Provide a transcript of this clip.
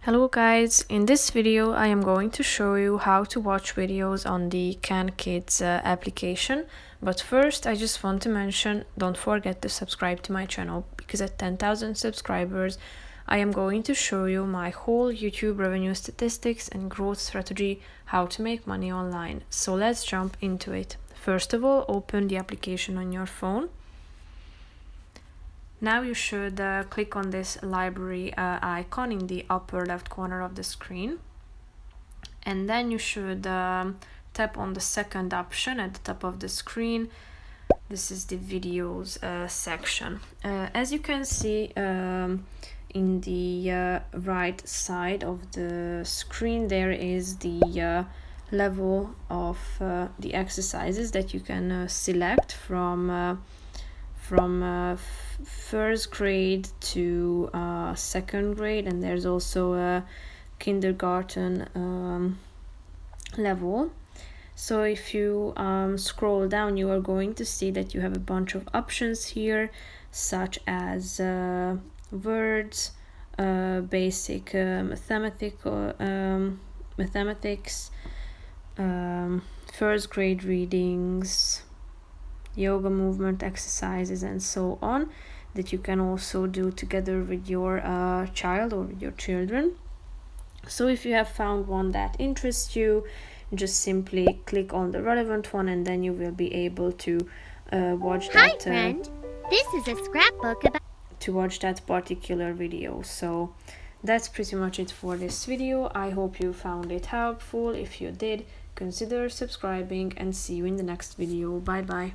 Hello guys, in this video I am going to show you how to watch videos on the Khan Kids application. But first I just want to mention, don't forget to subscribe to my channel, because at 10,000 subscribers I am going to show you my whole YouTube revenue statistics and growth strategy, how to make money online. So let's jump into it. First of all, open the application on your phone. Now you should click on this library icon in the upper left corner of the screen, and then you should tap on the second option at the top of the screen. This is the videos section. As you can see in the right side of the screen, there is the level of the exercises that you can select from first grade to second grade, and there's also a kindergarten level. So if you scroll down, you are going to see that you have a bunch of options here, such as words, basic mathematics, first grade readings, yoga movement exercises, and so on, that you can also do together with your child or with your children. So if you have found one that interests you, just simply click on the relevant one, and then you will be able to watch that. Hi friend, this is a scrapbook about to watch that particular video. So that's pretty much it for this video. I hope you found it helpful. If you did, consider subscribing, and see you in the next video. Bye bye.